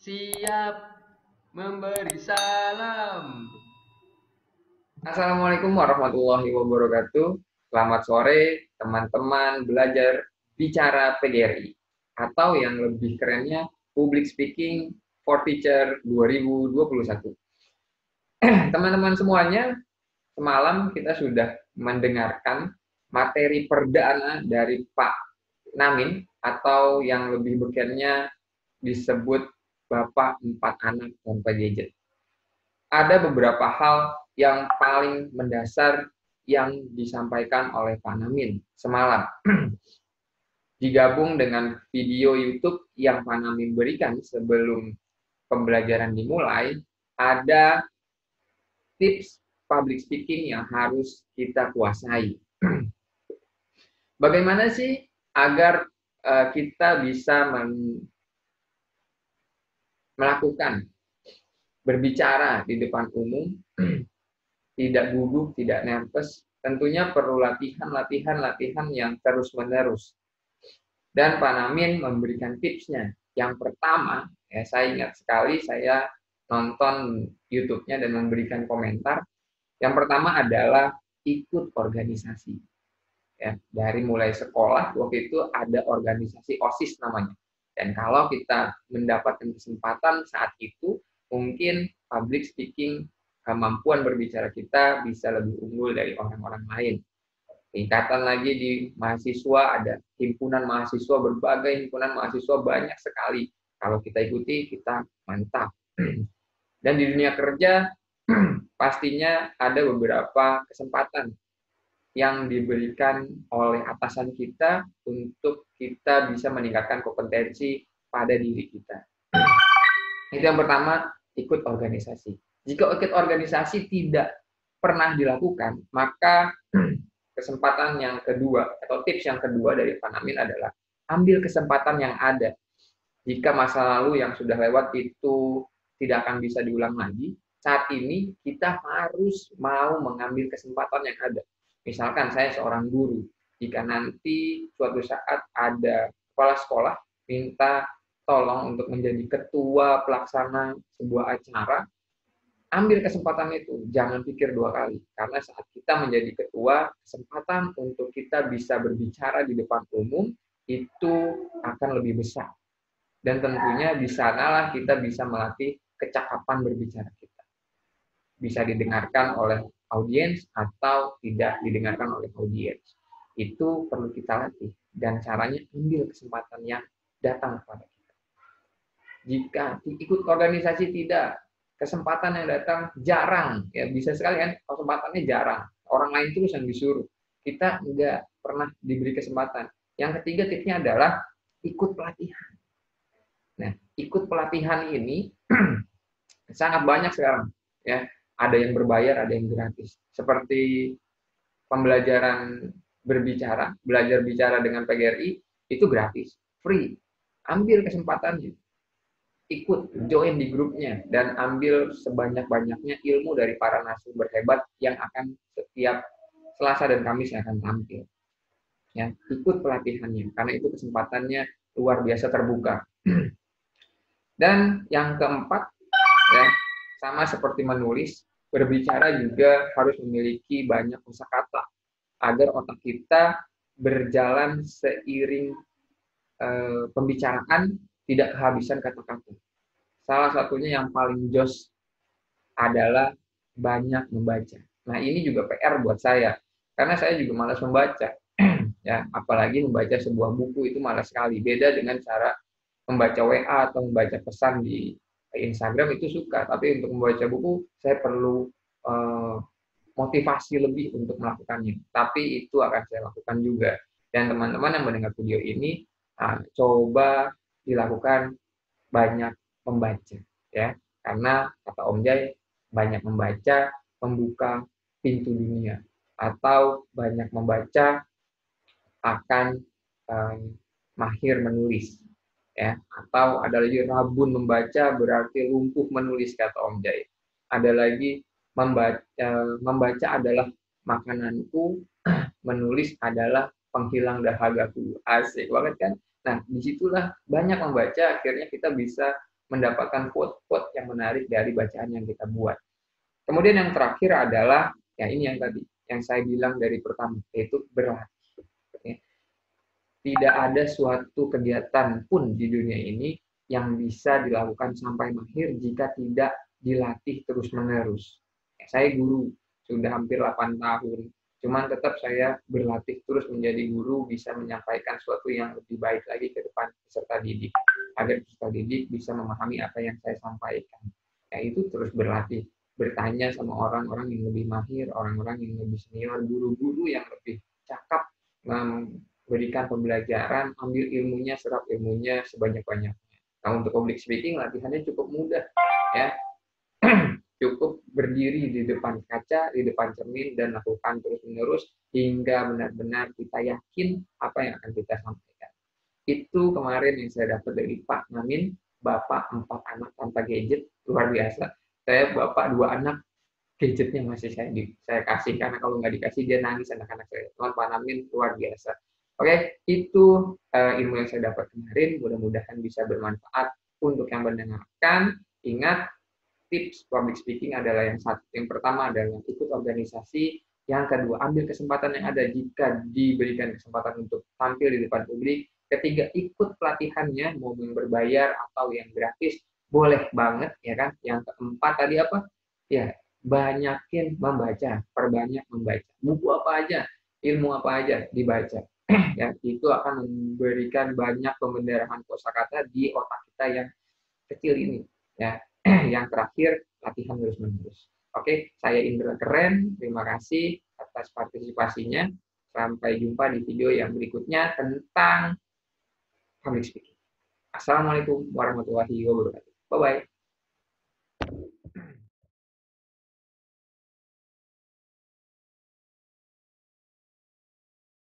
Siap memberi salam. Assalamualaikum warahmatullahi wabarakatuh. Selamat sore, teman-teman belajar bicara PGRI. Atau yang lebih kerennya, Public Speaking for Teacher 2021. Teman-teman semuanya, semalam kita sudah mendengarkan materi perdana dari Pak Namin, atau yang lebih bekennya disebut Bapak Empat Anak tanpa gadget. Ada beberapa hal yang paling mendasar yang disampaikan oleh Pak Namin semalam. Digabung dengan video YouTube yang Pak Namin berikan sebelum pembelajaran dimulai, ada tips public speaking yang harus kita kuasai. Bagaimana sih agar kita bisa melakukan berbicara di depan umum, tidak gugup, tidak nervous, tentunya perlu latihan yang terus-menerus. Dan Pak Namin memberikan tipsnya. Yang pertama, saya ingat sekali saya nonton YouTube-nya dan memberikan komentar. Yang pertama adalah ikut organisasi. Ya, dari mulai sekolah, waktu itu ada organisasi OSIS namanya. Dan kalau kita mendapatkan kesempatan saat itu, mungkin public speaking, kemampuan berbicara kita bisa lebih unggul dari orang-orang lain. Tingkatan lagi di mahasiswa, ada himpunan mahasiswa, berbagai himpunan mahasiswa banyak sekali. Kalau kita ikuti, kita mantap. Dan di dunia kerja, pastinya ada beberapa kesempatan yang diberikan oleh atasan kita untuk kita bisa meningkatkan kompetensi pada diri kita. Itu yang pertama, ikut organisasi. Jika ikut organisasi tidak pernah dilakukan, maka kesempatan yang kedua atau tips yang kedua dari Pak Namin adalah ambil kesempatan yang ada. Jika masa lalu yang sudah lewat itu tidak akan bisa diulang lagi, saat ini kita harus mau mengambil kesempatan yang ada. Misalkan saya seorang guru, jika nanti suatu saat ada kepala sekolah minta tolong untuk menjadi ketua pelaksana sebuah acara, ambil kesempatan itu, jangan pikir dua kali. Karena saat kita menjadi ketua, kesempatan untuk kita bisa berbicara di depan umum itu akan lebih besar. Dan tentunya di sanalah kita bisa melatih kecakapan berbicara kita. Bisa didengarkan oleh audiens atau tidak didengarkan oleh audiens. Itu perlu kita latih. Dan caranya ambil kesempatan yang datang kepada kita. Jika ikut organisasi tidak, kesempatan yang datang jarang, ya bisa sekali kan kesempatannya jarang, orang lain terus yang disuruh, kita nggak pernah diberi kesempatan. Yang ketiga tipsnya adalah ikut pelatihan. Nah, ikut pelatihan ini sangat banyak sekarang, ya, ada yang berbayar, ada yang gratis, seperti pembelajaran berbicara, belajar bicara dengan PGRI itu gratis, free, ambil kesempatannya, ikut join di grupnya dan ambil sebanyak-banyaknya ilmu dari para narasumber hebat yang akan setiap Selasa dan Kamis yang akan tampil. Ya, ikut pelatihannya karena itu kesempatannya luar biasa terbuka. Dan yang keempat, ya, sama seperti menulis, berbicara juga harus memiliki banyak kosakata agar otak kita berjalan seiring pembicaraan, tidak kehabisan kata-kata. Salah satunya yang paling jos adalah banyak membaca. Nah, ini juga PR buat saya, karena saya juga malas membaca. Ya, apalagi membaca sebuah buku itu malas sekali. Beda dengan cara membaca WA atau membaca pesan di Instagram itu suka, tapi untuk membaca buku saya perlu motivasi lebih untuk melakukannya. Tapi itu akan saya lakukan juga. Dan teman-teman yang mendengar video ini, coba dilakukan banyak membaca, ya, karena kata Om Jai, banyak membaca membuka pintu dunia, atau banyak membaca akan mahir menulis, ya, atau ada lagi rabun membaca berarti lumpuh menulis kata Om Jai. Ada lagi membaca adalah makananku, menulis adalah penghilang dahagaku. Asik banget kan? Nah, disitulah banyak membaca, akhirnya kita bisa mendapatkan quote-quote yang menarik dari bacaan yang kita buat. Kemudian yang terakhir adalah, ya ini yang tadi, yang saya bilang dari pertama, yaitu berlatih. Tidak ada suatu kegiatan pun di dunia ini yang bisa dilakukan sampai mahir jika tidak dilatih terus-menerus. Saya guru, sudah hampir 8 tahun. Cuman tetap saya berlatih terus menjadi guru, bisa menyampaikan sesuatu yang lebih baik lagi ke depan peserta didik. Agar peserta didik bisa memahami apa yang saya sampaikan. Itu terus berlatih. Bertanya sama orang-orang yang lebih mahir, orang-orang yang lebih senior, guru-guru yang lebih cakap, berikan pembelajaran, ambil ilmunya, serap ilmunya sebanyak-banyaknya. Nah, untuk public speaking latihannya cukup mudah, ya. Cukup berdiri di depan kaca, di depan cermin, dan lakukan terus-menerus hingga benar-benar kita yakin apa yang akan kita sampaikan. Itu kemarin yang saya dapat dari Pak Namin, Bapak 4 anak tanpa gadget, luar biasa. Saya Bapak 2 anak, gadgetnya masih saya kasih, karena kalau nggak dikasih dia nangis anak-anak saya. Teman Pak Namin luar biasa. Oke, itu ilmu yang saya dapat kemarin. Mudah-mudahan bisa bermanfaat untuk yang mendengarkan. Ingat, tips public speaking adalah yang satu. Yang pertama adalah ikut organisasi. Yang kedua, ambil kesempatan yang ada jika diberikan kesempatan untuk tampil di depan publik. Ketiga, ikut pelatihannya, mau yang berbayar atau yang gratis, boleh banget, ya kan? Yang keempat tadi apa? Ya, banyakin membaca, perbanyak membaca. Buku apa aja, ilmu apa aja dibaca. Ya, itu akan memberikan banyak pembendarahan kosakata di otak kita yang kecil ini. Ya, yang terakhir latihan terus-menerus. Oke, saya Indra Keren. Terima kasih atas partisipasinya. Sampai jumpa di video yang berikutnya tentang public speaking. Assalamualaikum warahmatullahi wabarakatuh. Bye bye.